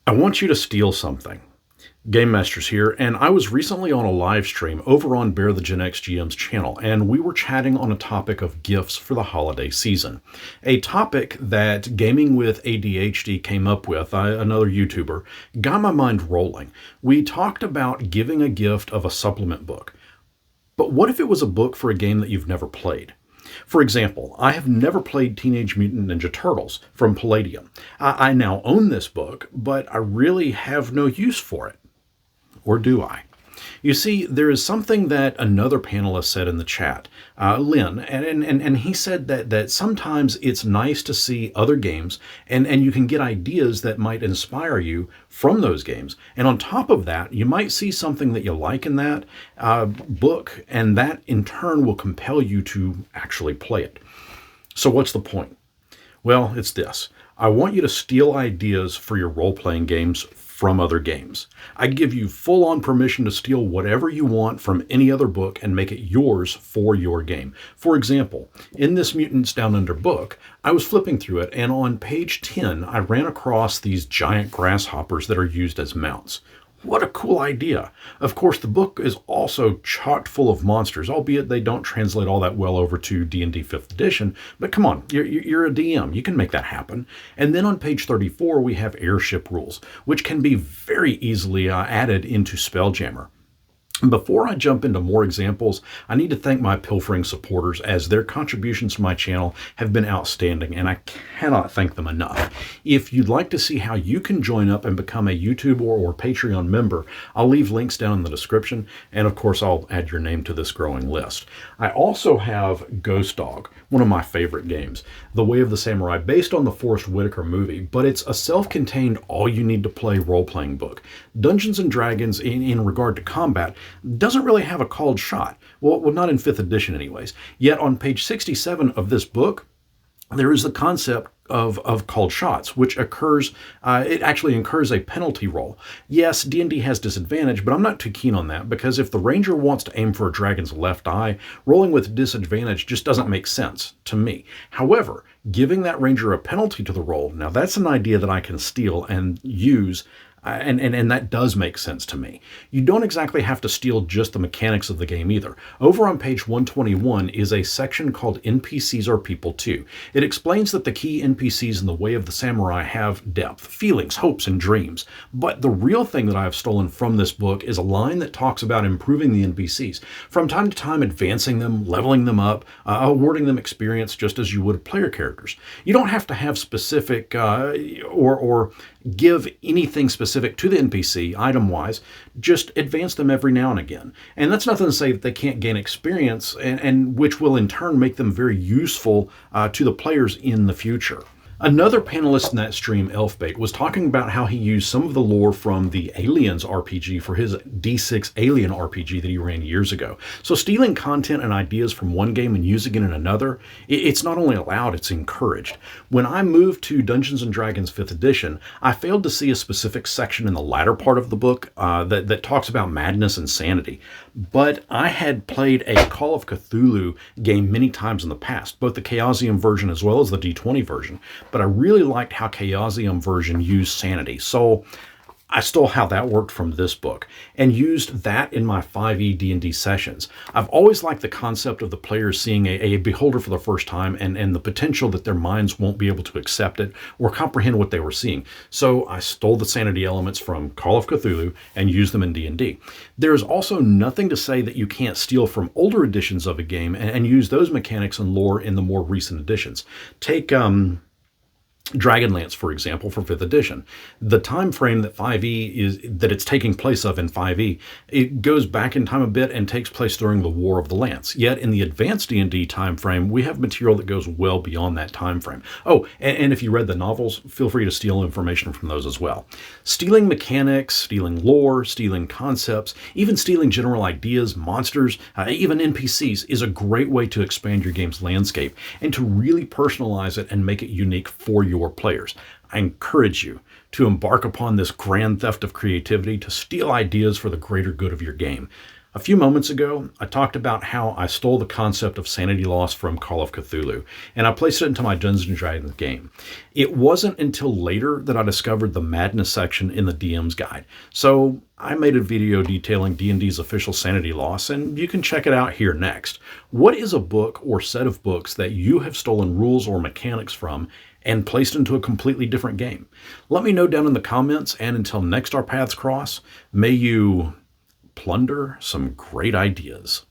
I want you to steal something. GameMasters here, and I was recently on a live stream over on Bear the Gen X GM's channel, and we were chatting on a topic of gifts for the holiday season. A topic that Gaming with ADHD came up with, another YouTuber, got my mind rolling. We talked about giving a gift of a supplement book. But what if it was a book for a game that you've never played? For example, I have never played Teenage Mutant Ninja Turtles from Palladium. I now own this book, but I really have no use for it. Or do I? You see, there is something that another panelist said in the chat, Lynn, and he said that sometimes it's nice to see other games and you can get ideas that might inspire you from those games. And on top of that, you might see something that you like in that book, and that in turn will compel you to actually play it. So what's the point? Well, it's this. I want you to steal ideas for your role-playing games from other games. I give you full-on permission to steal whatever you want from any other book and make it yours for your game. For example, in this Mutants Down Under book, I was flipping through it, and on page 10, I ran across these giant grasshoppers that are used as mounts. What a cool idea. Of course, the book is also chock full of monsters, albeit they don't translate all that well over to D&D 5th edition. But come on, you're a DM. You can make that happen. And then on page 34, we have airship rules, which can be very easily added into Spelljammer. Before I jump into more examples, I need to thank my pilfering supporters, as their contributions to my channel have been outstanding, and I cannot thank them enough. If you'd like to see how you can join up and become a YouTube or Patreon member, I'll leave links down in the description, and of course I'll add your name to this growing list. I also have Ghost Dog, one of my favorite games, The Way of the Samurai, based on the Forrest Whitaker movie, but it's a self-contained all-you-need-to-play role-playing book. Dungeons & Dragons, in regard to combat, doesn't really have a called shot. Well, not in 5th edition anyways. Yet on page 67 of this book, there is the concept of called shots, which occurs, it actually incurs a penalty roll. Yes, D&D has disadvantage, but I'm not too keen on that, because if the ranger wants to aim for a dragon's left eye, rolling with disadvantage just doesn't make sense to me. However, giving that ranger a penalty to the roll, now that's an idea that I can steal and use, and that does make sense to me. You don't exactly have to steal just the mechanics of the game either. Over on page 121 is a section called NPCs Are People Too. It explains that the key NPCs in The Way of the Samurai have depth, feelings, hopes, and dreams. But the real thing that I have stolen from this book is a line that talks about improving the NPCs. From time to time, advancing them, leveling them up, awarding them experience just as you would player characters. You don't have to have specific or give anything specific to the NPC item-wise, just advance them every now and again. And that's nothing to say that they can't gain experience, and which will in turn make them very useful to the players in the future. Another panelist in that stream, Elfbait, was talking about how he used some of the lore from the Aliens RPG for his D6 Alien RPG that he ran years ago. So stealing content and ideas from one game and using it in another, it's not only allowed, it's encouraged. When I moved to Dungeons & Dragons 5th edition, I failed to see a specific section in the latter part of the book that talks about madness and sanity. But I had played a Call of Cthulhu game many times in the past, both the Chaosium version as well as the D20 version. But I really liked how Chaosium version used sanity, so I stole how that worked from this book and used that in my 5e D&D sessions. I've always liked the concept of the players seeing a beholder for the first time and the potential that their minds won't be able to accept it or comprehend what they were seeing. So I stole the sanity elements from Call of Cthulhu and used them in D&D. There's also nothing to say that you can't steal from older editions of a game and use those mechanics and lore in the more recent editions. Take Dragonlance, for example, for 5th edition. The time frame that 5e is that it's taking place of in 5e, it goes back in time a bit and takes place during the War of the Lance. Yet in the advanced D&D time frame, we have material that goes well beyond that time frame. Oh, and if you read the novels, feel free to steal information from those as well. Stealing mechanics, stealing lore, stealing concepts, even stealing general ideas, monsters, even NPCs is a great way to expand your game's landscape and to really personalize it and make it unique for your players. I encourage you to embark upon this grand theft of creativity to steal ideas for the greater good of your game. A few moments ago, I talked about how I stole the concept of sanity loss from Call of Cthulhu, and I placed it into my Dungeons & Dragons game. It wasn't until later that I discovered the madness section in the DM's guide. So I made a video detailing D&D's official sanity loss, and you can check it out here next. What is a book or set of books that you have stolen rules or mechanics from and placed into a completely different game? Let me know down in the comments, and until next our paths cross, may you plunder some great ideas.